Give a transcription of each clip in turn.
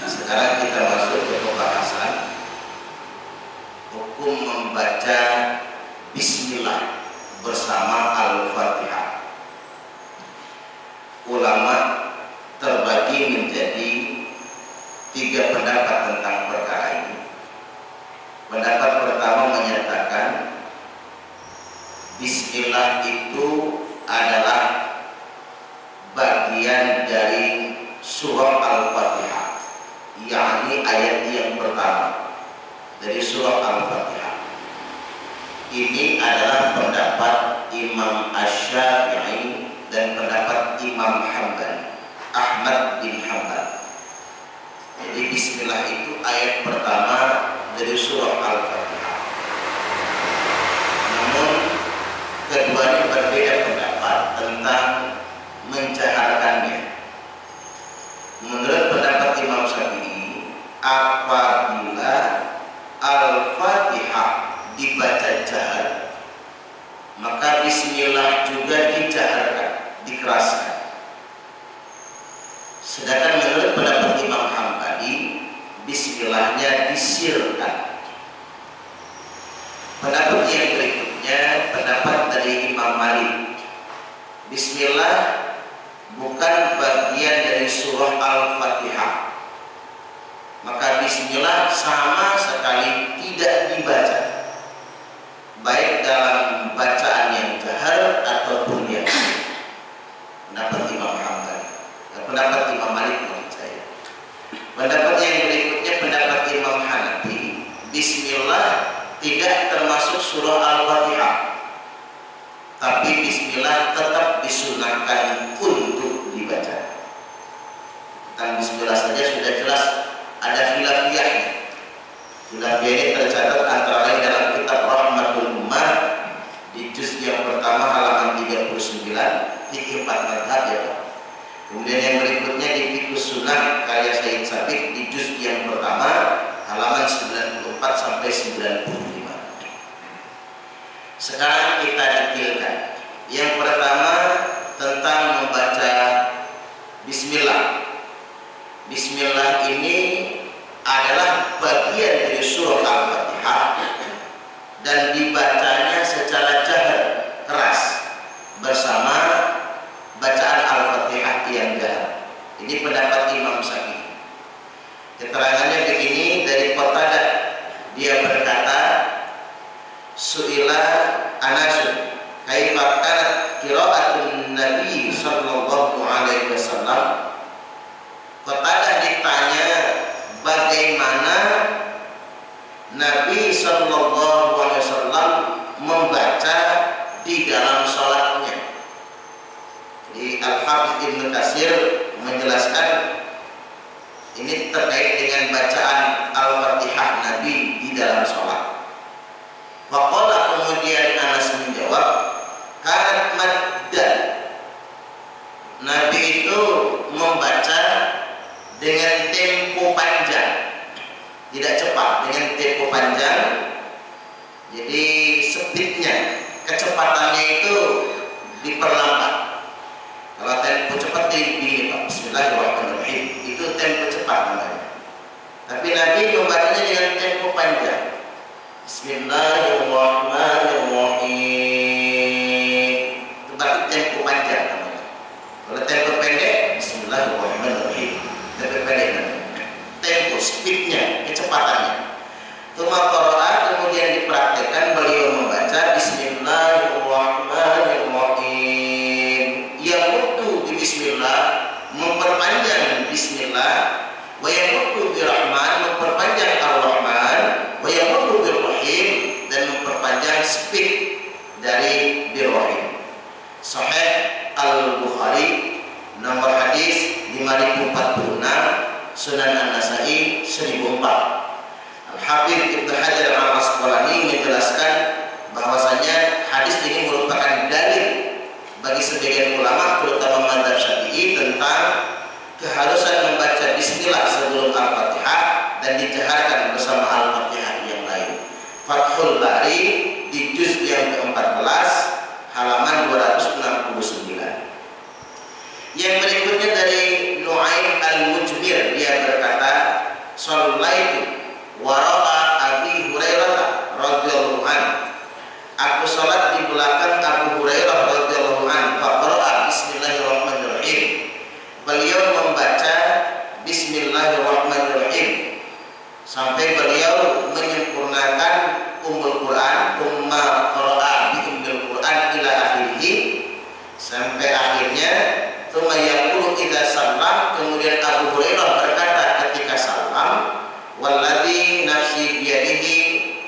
Sekarang kita masuk ke pembahasan hukum membaca Bismillah bersama Al-Fatihah. Ulama terbagi menjadi 3 pendapat tentang perkara ini. Pendapat pertama menyatakan Bismillah itu adalah bagian dari surah Al-Fatihah, yakni ayat yang pertama dari surah Al-Fatihah. Ini adalah pendapat Imam Asy-Syafi'i dan pendapat Imam Ahmad bin Hanbal. Jadi Bismillah itu ayat pertama dari surah Al-Fatihah. Namun keduanya berbeda pendapat tentang menjaharkannya. Menurut pendapat Imam Syafi'i, apabila Al-Fatihah dibaca jahar, maka Bismillah juga dijaharkan, dikeraskan. Sedangkan menurut pendapat Imam Hambali, Bismillahnya disirkan. Pendapat yang berikutnya, pendapat dari Imam Malik, Bismillah bukan bagian dari surah Al-Fatihah, maka Bismillah sama sekali tidak dibaca, baik dalam bacaan yang jahar ataupun yang pendapat Imam Hambali. Pendapat Imam Malik menurut saya. Pendapat yang berikutnya pendapat Imam Hanafi, Bismillah tidak termasuk surah Al-Fatihah, tapi Bismillah tetap disunahkan untuk dibaca. Tentang Bismillah saja sudah jelas ada khilafiyahnya. Khilafiyah ini tercatat antara lain dalam kitab Rahmatul Ummah di juz yang pertama halaman 39, fikih 4 mazhab ya. Kemudian yang berikutnya di Fiqh Sunnah karya Said Sabiq di juz yang pertama halaman 94 sampai 95. Sekarang kita detailkan. Yang pertama tentang membaca Bismillah. Bismillah ini adalah bagian dari surah Al-Fatihah dan dibacanya secara jahar, keras, bersama bacaan Al-Fatihah yang jahar. Ini pendapat Imam Syafi'i. Keterangannya begini dari Qatadah. Dia berkata, Su'ila Anasun kaifa kanat qira'atun Nabi sallallahu alaihi wasallam. Qatadah ditanya bagaimana Nabi sallallahu alaihi wasallam membaca di dalam salatnya. Di Al-Hafidz Ibnu Katsir menjelaskan ini terkait dengan bacaan Al-Fatihah Nabi di dalam salat. Faqala, kemudian Anas menjawab, kanat maddan. Nabi itu membaca dengan tempo panjang, tidak cepat, dengan tempo panjang. Jadi speednya, kecepatannya itu diperlambat. Kalau tempo cepat begini Pak, Bismillahirrahmanirrahim, itu tempo cepat namanya. Tapi Nabi membacanya dengan tempo panjang. Bismillahirrahmanirrahim, itu berarti tempo panjang namanya. Kalau tempo pendek, Bismillahirrahmanirrahim, tempo pendek namanya. Tempo, speednya, kecepatannya. Kemudian dipraktekkan beliau membaca Bismillahirrahmanirrahim. Yang waktu di Bismillah memperpanjang Bismillah, wa yang waktu di Rahman memperpanjang Ar-Rahman, wa yang waktu di Rahim dan memperpanjang speed dari Birrahim. Sahih Al-Bukhari nomor hadis 5046, Sunan An-Nasa'i 1004. Al-Hafidz Ibnu Hajar Al-Asqalani menjelaskan bahwasanya hadis ini merupakan dalil bagi sebagian ulama terutama mazhab Syafi'i tentang keharusan membaca Bismillah sebelum Al-Fatihah dan dijaharkan bersama Al-Fatihah yang lain. Fathul Bari di juz yang ke-14 halaman 269. Yang berikutnya dari Nu'aim Al-Mujmir, dia berkata, wara'a Abi Hurairah radhiyallahu anhu. Aku salat di belakang Abu Hurairah radhiyallahu anhu. Faqara'a bismillahirrahmanirrahim. Beliau membaca bismillahirrahmanirrahim sampai beliau menyempurnakan Ummul Quran, tsumma qara'a bi Ummul Quran ila akhirih, sampai akhirnya. Tsumma yaqulu idza sallam, kemudian Abu Hurairah berkata ketika salam, walladzi nafsi biyadihi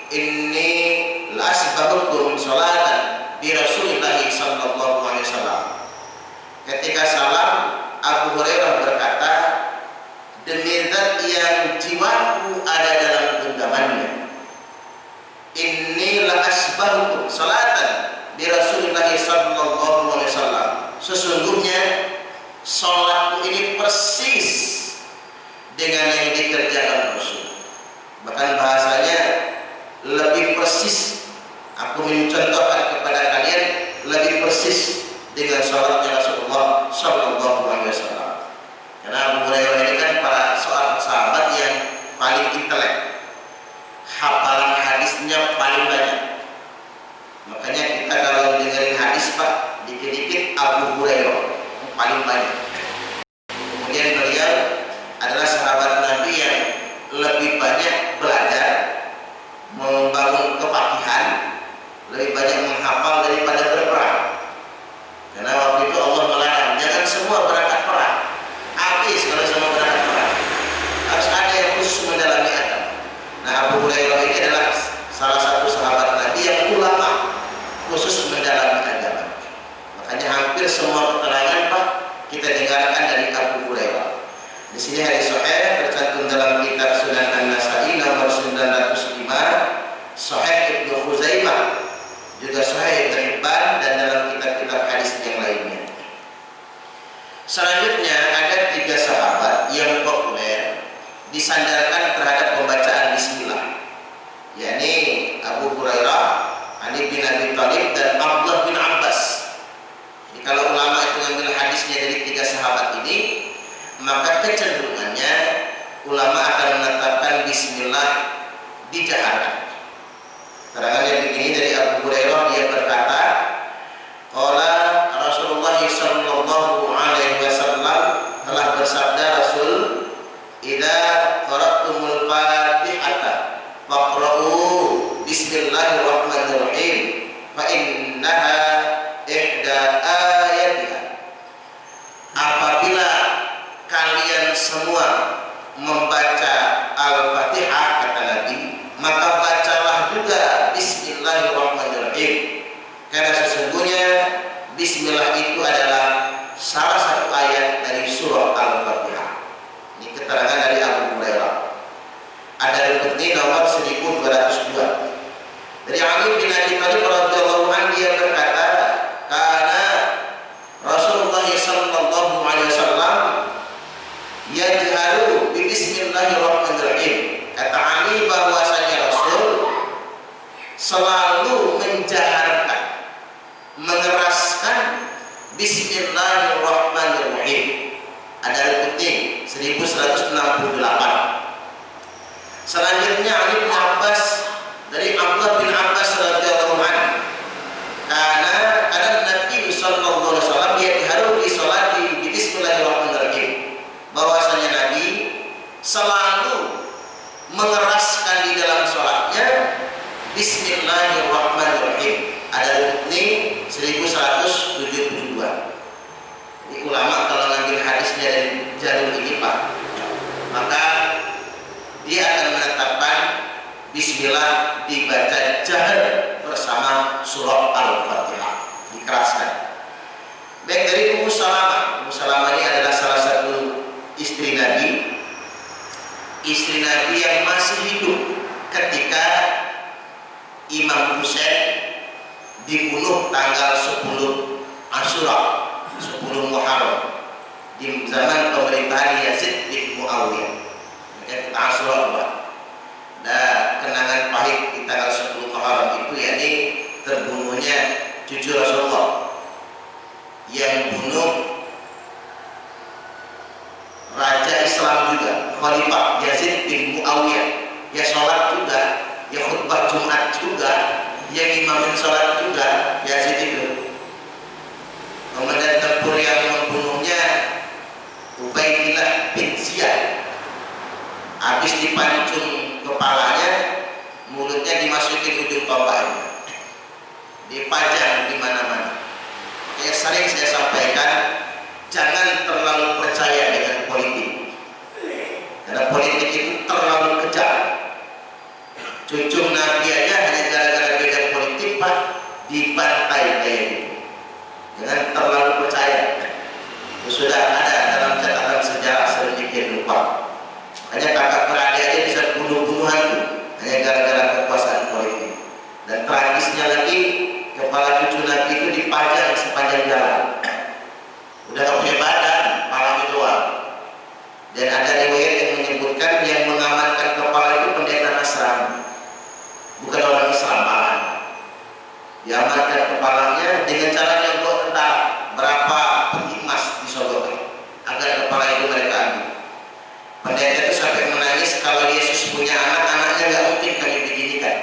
inni la asbahukum sholatan bi Rasulillah sallallahu alaihi wasallam. Ketika salam, Abu Hurairah berkata, demi zat yang jiwaku ada dalam genggamannya, inni la asbahukum sholatan bi Rasulillah sallallahu alaihi wasallam. Sesungguhnya sholatku ini persis dengan yang dikerjakan Rasul. Bahkan bahasanya lebih persis. Aku mencontohkan kepada kalian lebih persis dengan sholatnya Rasulullah sallallahu alaihi wasallam. Karena Abu Hurairah ini kan para seorang sahabat yang paling intelek, hafalan hadisnya paling banyak. Makanya kita kalau dengerin hadis Pak, dikit-dikit Abu Hurairah paling banyak. Kemudian beliau adalah sahabat Nabi yang lebih banyak belajar, membangun kefakihan, lebih banyak menghafal daripada berperang. Karena waktu itu Allah melarang, jangan semua berangkat perang. Habis kalau semua berangkat perang. Harus ada yang khusus mendalami agama. Nah, Abu Hurairah ini adalah salah satu sahabat Nabi yang ulama, khusus mendalami agama. Makanya hampir semua keterangan Pak kita dengarkan dari Abu Hurairah. Di sini hadis sahih tercantum dalam kitab Sunan An-Nasa'i nomor 905, Sahih Ibnu Khuzaimah, juga Sahih Ibnu Hibban, dan dalam kitab-kitab hadis yang lainnya. Selanjutnya ada 3 sahabat yang populer disandarkan terhadap pembacaan bismillah, yakni Abu Hurairah, Ali bin Abi Thalib, dan Abdullah bin Abbas. Jadi kalau ulama itu mengambil hadisnya dari 3 sahabat ini, maka kecenderungannya ulama akan menetapkan bismillah dijaharkan. Terangannya begini dari Abu Hurairah, dia berkata, qala Rasulullah sallallahu alaihi wasallam, telah bersabda Rasul, idza qara'tumul Fatihata faqra'u bismillahirrahmanirrahim fa innaha ihda ayatiha. Apabila kalian semua membaca Al-Fatihah, kata Nabi, maka bacalah juga bismillahirrahmanirrahim, karena sesungguhnya bismillah itu adalah salah satu ayat dari surah Al-Fatihah. Ini keterangan dari Abu Hurairah. Ada riwayat nomor 1202 dari Ali bin Abi Thalib radhiyallahu anhu, dia berkata, karena Rasulullah sallallahu alaihi wasallam yajharu bi bismillahirrahmanirrahim. Kata Ali bahwasanya Rasul selalu menjaharkan, mengeraskan bismillahirrahmanirrahim. Ada riwayat 1168. Selanjutnya Ali bin Abbas, dari Abdullah bin Abbas radhiyallahu anhu, karena Nabi sallallahu alaihi wasallam yajharu bi sholati bi bismillahirrahmanirrahim, bahwasanya Nabi selalu mengeraskan di dalam sholatnya bismillahirrahmanirrahim. Ada riwayat 1172. Jadi ulama kalau ngambil hadisnya dari jalur ini Pak, maka dia akan menetapkan bismillah dibaca jahar bersama surah Al-Fatihah, dikeraskan. Baik, dari Ummu Salamah. Ummu Salamah ini adalah salah satu istri Nabi, istri Nabi yang masih hidup ketika Imam Husain dibunuh tanggal 10 Asyura, 10 Muharram, di zaman pemerintahan Yazid bin Muawiyah. Kita Asyura Pak. Nah, kenangan pahit di tanggal 10 Muharram itu yakni terbunuhnya cucu Rasulullah, yang bunuh raja Islam juga, Khalifah Yazid bin Muawiyah. Ya sholat yang imamin sholat juga Yazid itu. Komandan tempur yang membunuhnya Ubaidillah bin Ziyad, habis dipancung kepalanya, mulutnya dimasukin ujung tombaknya, dipajang di mana-mana. Kayak sering saya sampaikan, jangan terlalu percaya dengan politik, karena politik itu terlalu kejam. Cucu Nabi aja hanya gara-gara beda politik Pak dibantai kayak gitu. Jangan terlalu percaya. Itu sudah ada dalam catatan sejarah sedemikian rupa. Makanya kakak beradik aja bisa bunuh-bunuhan tuh hanya gara-gara kekuasaan politik. Dan tragisnya lagi, kepala cucu Nabi itu dipajang sepanjang jalan. Udah gak punya badan, palanya doang. Dan ada riwayat yang menyebutkan yang mengamankan kepala itu pendeta Nasrani, bukan orang Islam malahan. Diamankan kepalanya dengan cara yang bawa tentara, berapa peti emas disodorkan agar kepala itu mereka ambil. Pendeta itu sampai menangis, kalau Yesus punya anak, anaknya gak mungkin kami beginikan.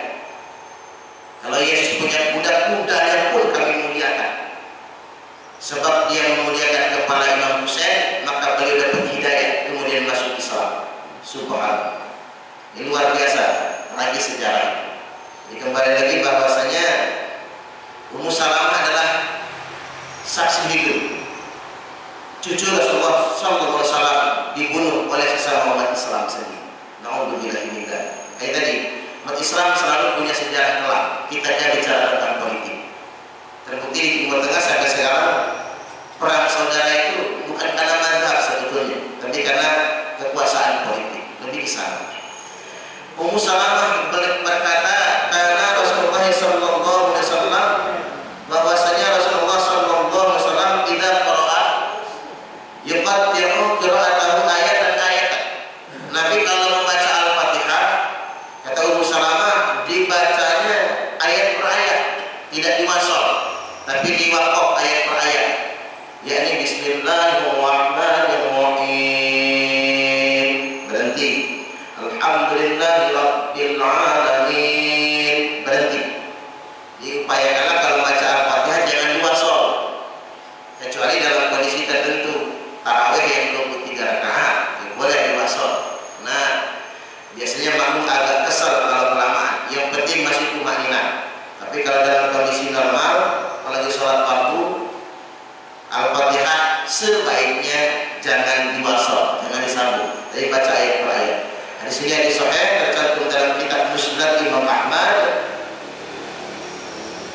Kalau Yesus punya kuda-kudanya pun kami muliakan. Sebab dia memuliakan kepala Imam Husain, maka beliau dapat hidayah kemudian masuk Islam. Subhanallah. Ini luar biasa lagi sejarah. Jadi kembali lagi bahwasanya Ummu Salamah adalah saksi hidup. Cucu Rasulullah SAW dibunuh oleh sesama umat Islam sendiri. Nauzubillah min dzalik. Kayak tadi, umat Islam selalu punya sejarah kelam. Kita akan bicara tentang politik. Terbukti di Timur Tengah sampai sekarang perang saudara itu bukan karena mazhab sebetulnya, tapi karena kekuasaan politik. Lebih di sana. Ummu Salamah berkata, karena Rasulullah SAW bahwasanya Rasulullah SAW tidak qira'a yuqaddi'u qira'atahu ayatan ayatan. Nabi kalau membaca Al-Fatihah, kata Ummu Salamah, dibacanya ayat per ayat, tidak diwasol, tapi diwaqaf ayat per ayat, yakni Bismillahirrahmanirrahim, berhenti, Alhamdulillahirabbil alamin, berhenti. Diupayakanlah kalau baca Al-Fatihah jangan diwasol, kecuali dalam kondisi tertentu. Tarawih yang 23 rakaat boleh diwasol. Nah, biasanya makmum agak kesal kalau kelamaan. Yang penting masih tumaninah. Tapi kalau dalam kondisi normal, apalagi sholat fardu, Al-Fatihah sebaiknya jangan diwasol, jangan disambung. Jadi baca ayat per ayat. Di sini hadis sahih tercantum dalam kitab Musnad Imam Ahmad,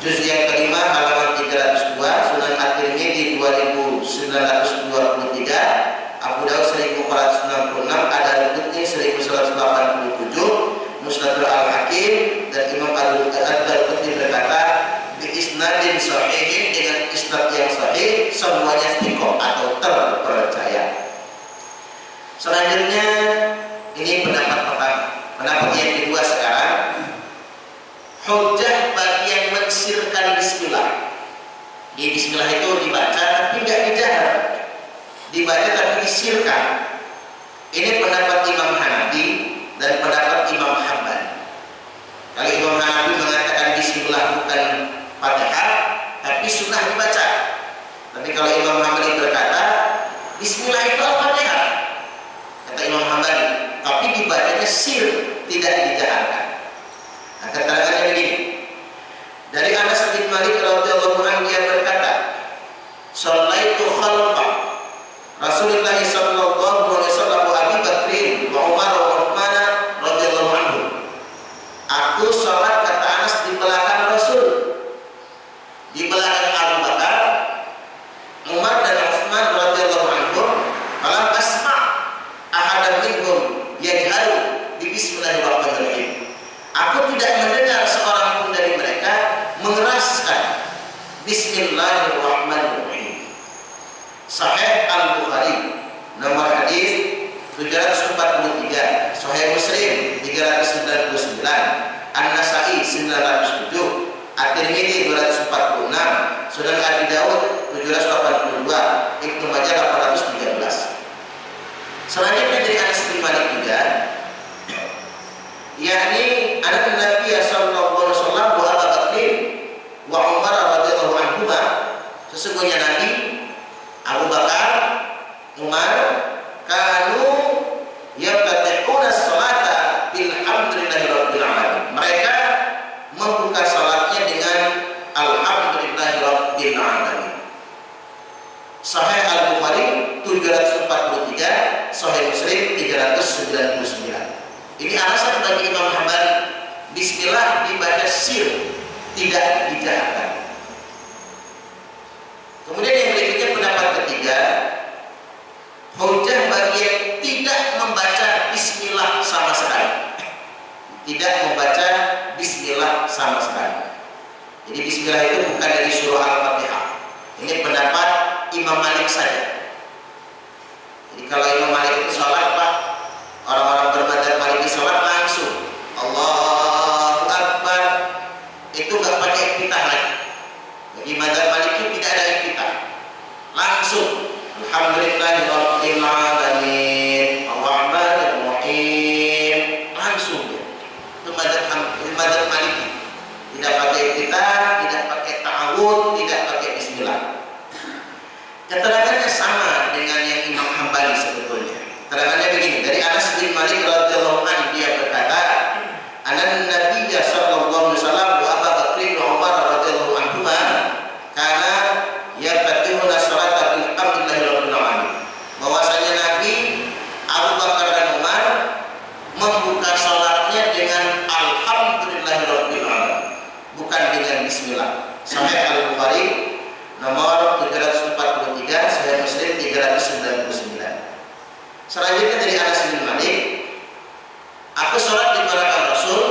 juz yang kelima halaman 302, Sunan At-Tirmidzi 2923, Abu Daud 1466, Ad-Darqutni 1187, Musnad Al-Hakim, dan Imam Ad-Darqutni berkata bi isnadin sahihin, dengan isnad yang sahih, semuanya thiqah atau terpercaya. Selanjutnya ini pendapat pertama. Pendapat yang kedua sekarang, hujjah bagi yang mensirkan bismillah. Di bismillah itu dibaca tapi tidak dijahar, dibaca tapi disirkan. Ini pendapat Imam Hanafi dan pendapat Imam Hambali. Kalau Imam Hanafi mengatakan bismillah bukan Fatihah, tapi sunnah dibaca. Tapi kalau Imam Hambali berkata bismillah itu Al-Fatihah, kata Imam Hambali, tapi dibacanya sir, tidak dijaharkan. Nah, keterangannya begini. Dari Anas bin Malik radhiyallahu anhu, dia berkata, "Shallaitu khalfa Rasulullah sallallahu alaihi wasallam wa Abi Bakrin wa Umar wa Uthman radhiyallahu anhu." Aku salat, kata Anas, di belakang Rasul, di belakang Abu Bakar, Umar dan Uthman radhiyallahu anhum. Falam asma' ahadan minhum yajharu bi bismillahirrahmanirrahim. Aku tidak mendengar seorang pun dari mereka mengeraskan Bismillahirrahmanirrahim. Sahih Al-Bukhari nomor hadis 743, Sahih Muslim 399, An-Nasai 907, At-Tirmidzi 246, Sunan Abi Daud 782, Ibnu Majah 813. Selanjutnya dari Anas bin Malik juga, yakni anak Nabi sallallahu alaihi wasallam wa Abu Bakrin Muslim 399. Ini alasan bagi Imam Hambali, bismillah dibaca sir, tidak dijaharkan. Kemudian yang berikutnya pendapat ketiga, hujjah bagi yang tidak membaca bismillah sama sekali. Tidak membaca bismillah sama sekali. Jadi bismillah itu bukan dari surah Al-Fatihah. Ini pendapat Imam Malik saja. Jadi kalau Imam Malik itu sholat, Pak, orang-orang bermadzhab Maliki sholat langsung Allahu Akbar, itu nggak pakai iftitah lagi. Bagi madzhab Maliki tidak ada iftitah, langsung Alhamdulillahirabbil alamin Arrahmanir Rahim, langsung ya. Itu madzhab Maliki, tidak pakai iftitah, tidak pakai ta'awud, tidak pakai bismillah. Keterangannya sama dengan yang Imam Hambali sebetulnya. Keterangannya begini, dari Anas bin Malik radhiyallahu anhu, dia berkata, "Anan Nabiyya sallallahu alaihi wasallam wa Abu Bakr wa Umar radhiyallahu anhuma kana yaftihuna salata bil hamdillahi rabbil alamin." Bahwasanya Nabi, Abu Bakar dan Umar membuka salatnya dengan alhamdulillahi rabbil alamin, bukan dengan bismillah. Sahih Al-Bukhari nomor 343, Sahih Muslim 399. Selanjutnya dari Anas bin Malik, aku sholat di belakang Rasul,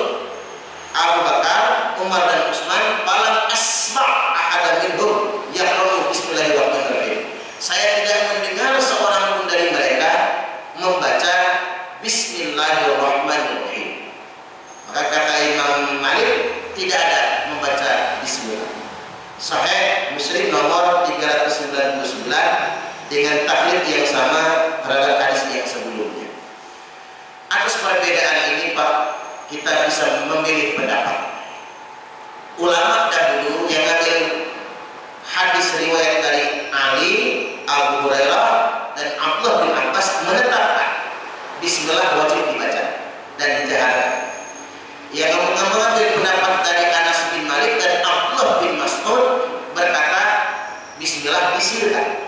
Abu Bakar, Umar dan Utsman, falam asma' ahadan minhum yaqra'u bismillahirrahmanirrahim. Saya tidak mendengar seorang pun dari mereka membaca bismillahirrahmanirrahim. Maka kata Imam Malik, tidak ada membaca bismillah. Sahih Muslim nomor 399 dengan taklid yang sama terhadap hadis yang sebelumnya. Atas perbedaan ini, Pak, kita bisa memilih pendapat. Ulama dahulu yang ngambil hadis riwayat dari Ali, Abu Hurairah, dan Abdullah bin Abbas menetapkan bismillah wajib dibaca dan dijaharkan. Yang mengambil pendapat dari Anas bin Malik dan Abdullah bin Mas'ud berkata bismillah disirkan.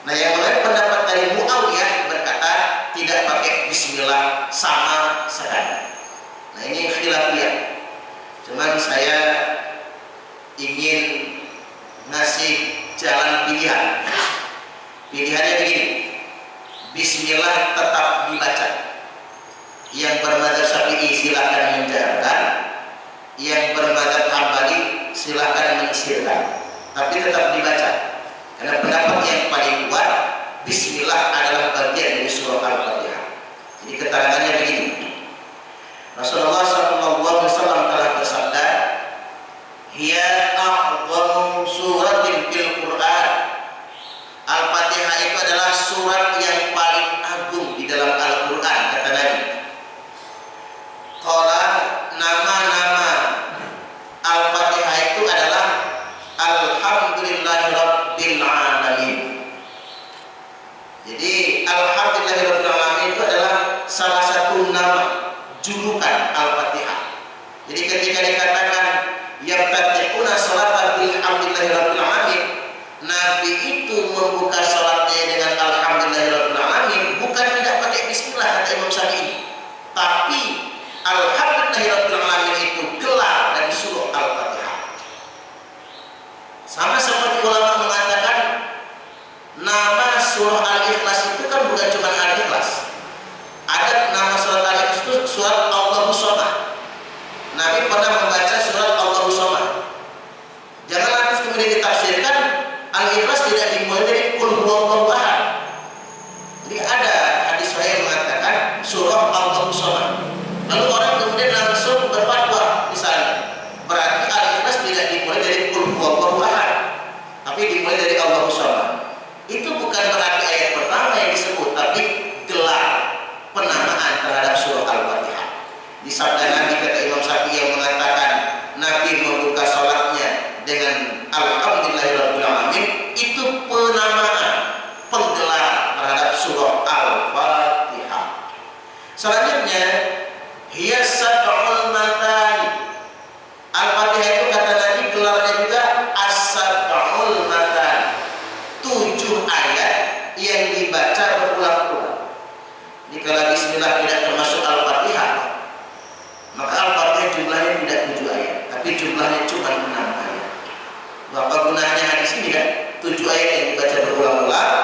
Nah, yang mengambil pendapat dari Muawiyah berkata tidak pakai bismillah sama sekali. Nah, ini khilafiyah. Cuman saya ingin ngasih jalan pilihan. Pilihannya begini, bismillah tetap dibaca. Yang bermadzhab Syafi'i silakan menjaharkan, yang bermadzhab Hambali silakan mensirkan, tapi tetap dibaca. Karena pendapat yang paling kuat, bismillah adalah bagian dari surah Al-Fatihah. Jadi keterangannya begini, Rasulullah SAW telah bersabda, hiya a'dhamu suratin fil Quran. Al-Fatihah itu adalah surat yang paling agung di dalam Al-Quran, kata Nabi. Qala, nama-nama Al-Fatihah itu adalah Alhamdulillahirabbil alamin. Jadi Alhamdulillahirabbil alamin itu adalah salah satu nama julukan Al-Fatihah. Jadi ketika dikatakan yaftatihuna sholata bil hamdillahirabbil alamin, Nabi itu membuka salatnya dengan alhamdulillahirabbil alamin, bukan tidak pakai bismillah kata Imam Syafi'i, tapi alhamdulillahirabbil alamin itu gelar dari surah Al-Fatihah. Sama seperti ulama mengatakan nama surah Al-Ikhlas itu kan bukan cuma Al-Ikhlas. Ada nama surat Al-Ikhlas itu surat Allahu Shomad. Nabi pernah membaca surat Allahu Shomad. Jangan lantas kemudian ditafsirkan Al-Ikhlas tidak dimulai dari Qul huwallahu ahad. Jadi ada hadis sahih yang mengatakan surah Allahu Shomad. Lalu orang kemudian langsung berfatwa misalnya, berarti Al-Ikhlas tidak dimulai dari Qul huwallahu ahad, tapi dimulai dari Allahu Shomad. Itu bukan berarti ayat pertama yang disebut, tapi gelar penamaan terhadap surah Al-Fatihah. Di sabda Nabi kata Imam Syafi'i yang mengatakan Nabi membuka sholatnya dengan alhamdulillahirabbil alamin, itu penamaan, penggelar terhadap surah Al-Fatihah. Selanjutnya, hiya sab'ul matani. Al-Fatihah itu kata Nabi gelarnya juga as-sab'ul matani, 7 ayat yang dibaca berulang-ulang. Ini kalau Bismillah tidak termasuk Al-Fatihah, maka Al-Fatihah jumlahnya tidak 7 ayat, tapi jumlahnya cuma 6 ayat. Apa gunanya hadis ini kan? 7 ayat yang dibaca berulang-ulang.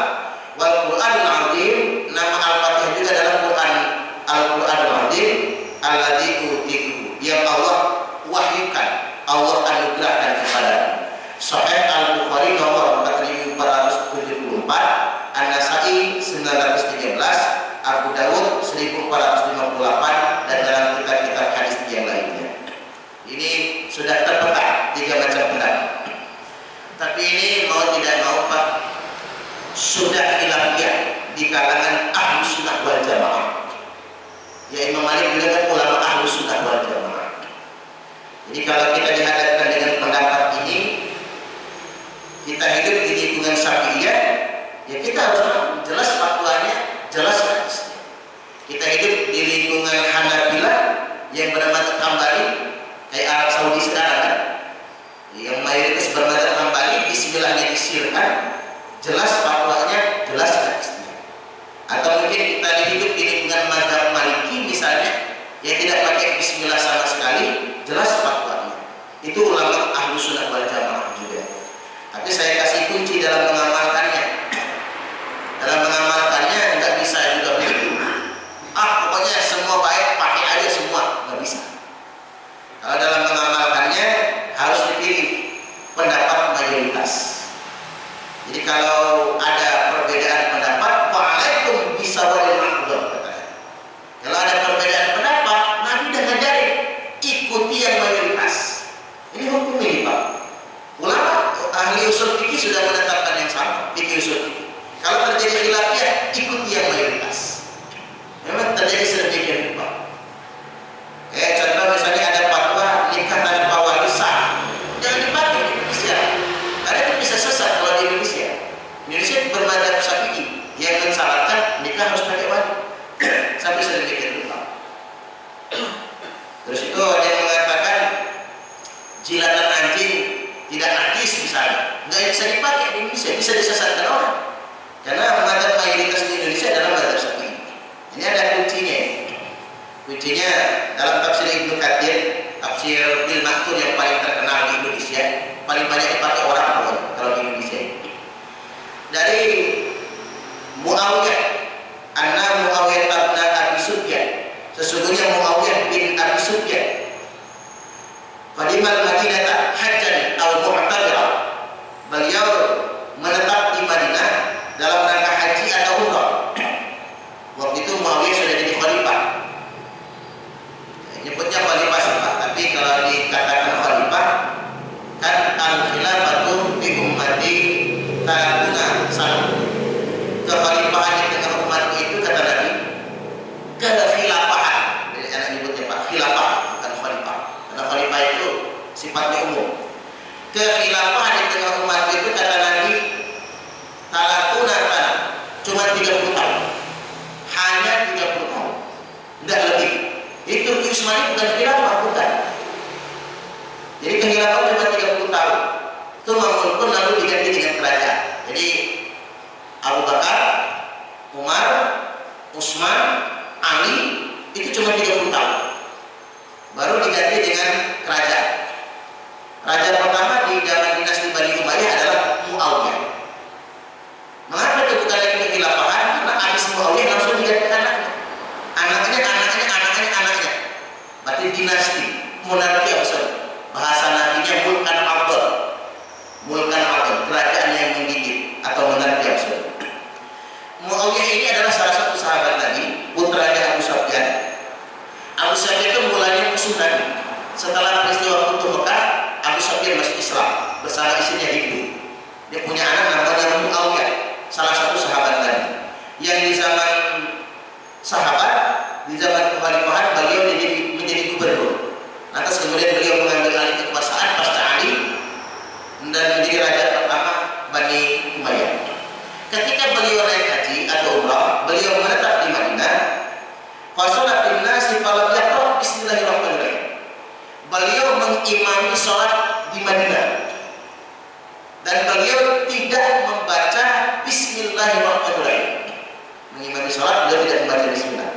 Wal Qur'anul Azim, nama Al-Fatihah juga adalah Al-Qur'anul Azim alladzi utiku, yang Allah wahyukan, Allah anugerahkan kepada-Mu. Sahih Al-Bukhari nomor 4474, An-Nasa'i 913, Abu Dawud 1458, dan dalam kitab-kitab hadis yang lainnya. Ini sudah terpecah 3 macam pendapat. Tapi ini mau tidak mau Pak, sudah khilafiyah di kalangan ahlu sunnah wal jamaah. Ya Imam Malik bilang kan ulama ahlu sunnah wal jamaah. Jadi kalau kita dihadapkan dengan pendapat ini, kita hidup di lingkungan Syafi'iyah, ya kita harus jelas fatwanya, jelas hadisnya. Kita hidup di lingkungan Hanabilah yang bermadzhab Hambali, kayak Arab Saudi sekarang kan, yang mayoritas bermadzhab Hambali, bismillahnya disirkan, jelas fatwanya, jelas hadisnya. Atau mungkin kita hidup di lingkungan mazhab Maliki misalnya, yang tidak pakai bismillah sama sekali, jelas fatwanya. Itu ulama ahlu sunnah wal jamaah juga. Tapi saya kasih kunci dalam mengamalkannya. Dalam mengamalkannya nggak bisa juga begitu. Pokoknya semua baik, pakai aja semua, nggak bisa. Kalau dalam mengamalkannya harus dipilih pendapat mayoritas. Jadi kalau ada perbedaan pendapat, fa'alaikum bisawalil ma'dhur katanya. Kalau ada perbedaan pendapat, Nabi udah ngajarin, ikuti yang mayoritas. Ini hukum ini Pak. Ulama ahli usul fikih sudah menetapkan yang sama, fikih usul fikih. Kalau terjadi khilafiyah, ikuti yang mayoritas. Memang terjadi sedemikian Pak. Contoh misalnya ada fatwa nikah tanpa wali sah, jangan dipakai di Indonesia, karena itu bisa sesat kalau di Indonesia. Indonesia bermadzhab Syafi'i yang mensyaratkan nikah harus pakai wali. Sampai sedemikian Pak. Terus itu ada yang mengatakan jilatan anjing tidak najis misalnya, nggak bisa dipakai di Indonesia, bisa disesatkan orang. Karena mazhab mayoritas di Indonesia adalah mazhab Syafi'i. Ini ada kuncinya. Kuncinya dalam tafsir Ibnu Katsir, tafsir Bil Ma'thur yang paling terkenal di Indonesia, paling banyak dipakai orang kalau di Indonesia. Dari Muawiyah, anna Muawiyah bin Abi Sufyan, sesungguhnya Muawiyah bin Abi Sufyan Fadimal Madinah hajjan al-mu'tamirah, beliau menetap di Madinah dalam rangka haji atau umrah. Waktu itu Muawiyah sudah jadi khalifah. Nyebutnya khalifah sih Pak, tapi kalau dikatakan khalifah kan al-khilafatu fi ummati ta'atuna salam. Kekhalifahan di tengah umat itu kata Nabi, kekhilafahan. Jadi anak nyebutnya Pak, khilafah bukan khalifah. Karena khalifah itu sifatnya umum. Kekhilafahan di tengah umat itu kata Nabi, ta'atuna salam. Cuma 30 tahun. Hanya 30 tahun. Tidak lebih. Itu Ismail bukan khilafah, bukan. Jadi kekhilafan cuma 30 tahun. Itu pun lalu diganti dengan kerajaan. Jadi Abu Bakar, Umar, Utsman, Ali itu cuma 30 tahun. Baru diganti dengan kerajaan. Raja pertama di zaman dinasti Bani Umayyah adalah Muawiyah. Mengapa itu bukan lagi kekhilafahan? Karena habis Muawiyah langsung diganti anaknya. Anaknya. Berarti dinasti, monarki absolut. Bahasa nabinya mulkan abad. Mulkan abad, kerajaan yang menggigit atau monarki absolut. Muawiyah ini adalah salah satu sahabat Nabi, putranya Abu Sufyan. Abu Sufyan itu mulanya musuh Nabi. Setelah peristiwa Futuh Mekah, Abu Sufyan masuk Islam bersama istrinya Hindu. Dia punya anak namanya Muawiyah, salah satu sahabat Nabi. Yang di zaman sahabat, di zaman kekhalifahan beliau menjadi gubernur. Lantas kemudian beliau mengambil alih kekuasaan pasca Ali dan menjadi raja pertama Bani Umayyah. Ketika beliau naik haji atau umrah, beliau menetap di Madinah. Fasolatin nasi falam yaqra bismillahirrahmanirrahim. Beliau mengimami sholat di Madinah dan beliau tidak membaca bismillahirrahmanirrahim. Mengimami sholat beliau tidak membaca bismillah.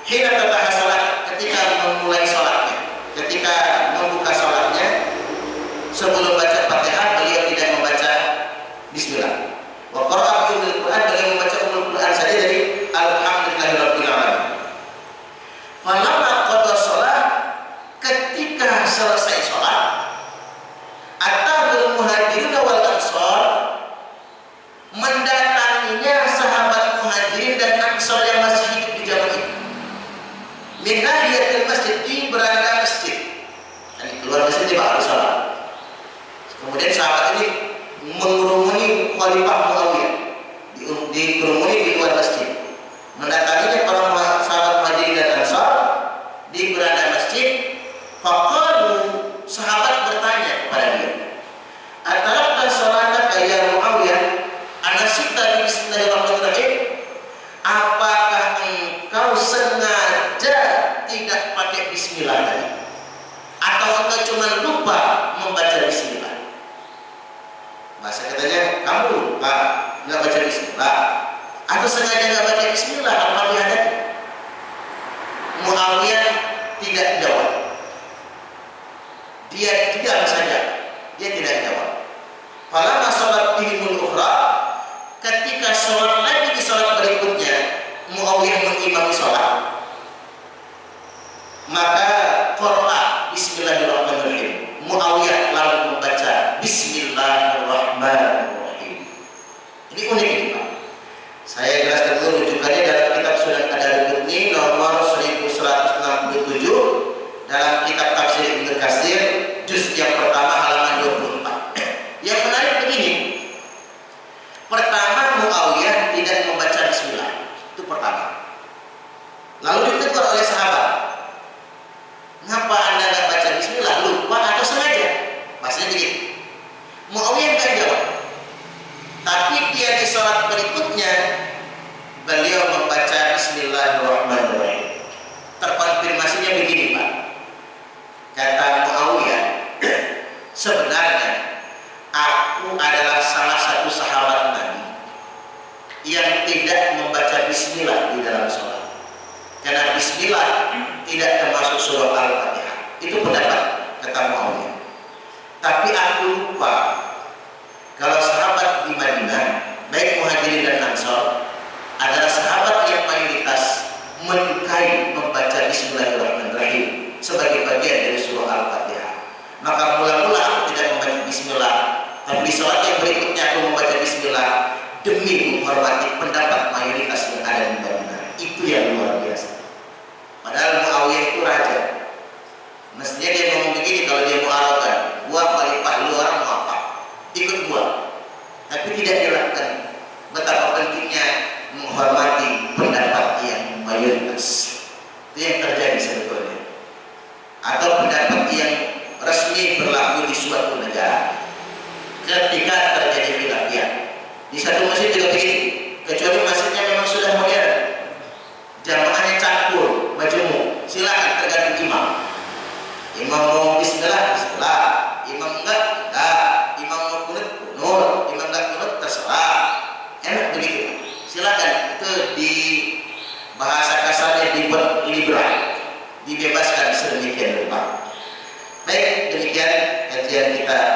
hina tataha salat, ketika memulai salatnya, ketika membuka salatnya, sebelum baca Fatihah beliau tidak membaca bismillah. Wa qara'a ummul Quran, beliau membaca ummul Quran saja dari alhamdulillahirabbil alamin. Falamma qada shalah, ketika selesai salat, atahul muhajirin wal ansar, mendatanginya sahabat muhajirin dan ansar yang masih hidup di zaman itu. Min nahiyatil masjid, di beranda masjid. Dan keluar masjid dia baru salat. Kemudian sahabat ini mengurumuni Khalifah Muawiyah, dikerumuni di luar masjid. Mendatanginya para sahabat muhajirin dan ansar di beranda masjid. Faqalu, sahabat bertanya kepada dia, "Atarakta salataka ya Muawiyah? Anasita bismillahirrahmanirrahim?" Apakah engkau sengaja tidak pakai bismillah tadi? Atau engkau cuma lupa membaca bismillah? Bahasa katanya, kamu lupa nggak baca bismillah, atau sengaja nggak baca bismillah al-Fatihah tadi? Muawiyah tidak jawab. Dia diam saja, dia tidak jawab. Falamma shalat bihimul ukhra, ketika sholat lagi di sholat berikutnya, Muawiyah mengimami sholat, maka qara'a bismillahirrahmanirrahim. Muawiyah lalu membaca bismillahirrahmanirrahim. Ini unik ini Pak. Saya jelaskan dulu rujukannya dalam kitab Sunan Ad-Darqutni nomor 1167, dalam kitab Tafsir Ibnu Katsir juz yang pertama halaman 24. Yang menarik begini, pertama Muawiyah tidak membaca bismillah, itu pertama. Lalu ditegur oleh sahabat, "Ngapa anda nggak baca bismillah? Lupa atau sengaja?" Maksudnya begitu. Muawiyah nggak jawab. Tapi dia di sholat berikutnya beliau membaca bismillahirrahmanirrahim. Terkonfirmasinya begini Pak. Kata Muawiyah, "Sebenarnya aku adalah salah satu sahabat Nabi yang tidak membaca bismillah di dalam sholat. Karena bismillah tidak termasuk surah Al-Fatihah." Itu pendapat kata Muawiyah. Tapi aku lupa kalau sahabat di Madinah, baik muhajirin dan ansar, adalah sahabat yang mayoritas menyukai membaca bismillahirrahmanirrahim sebagai bagian dari surah Al-Fatihah. Maka mula-mula aku tidak membaca bismillah, tapi di sholat yang berikutnya aku membaca bismillah demi menghormati pendapat mayoritas yang ada di Madinah. Itu yang luar biasa. Padahal Muawiyah itu raja. Mestinya dia ngomong begini kalau dia mau arogan, "Gua khalifah, lu orang mau apa? Ikut gua." Tapi tidak dilakukan. Betapa pentingnya menghormati pendapat yang mayoritas. Itu yang terjadi sebetulnya. Atau pendapat yang resmi berlaku di suatu negara. Ketika terjadi khilafiyah, di satu masjid juga begitu, kecuali masjidnya memang sudah modern, jamaahnya campur, majemuk, silakan tergantung imam. Imam mau bismillah, bismillah. Imam enggak, imam mau kunut, kunut. Imam enggak kunut, terserah. Enak begitu. Silakan. Itu di bahasa kasarnya dibuat liberal, dibebaskan sedemikian rupa. Baik, demikian kajian kita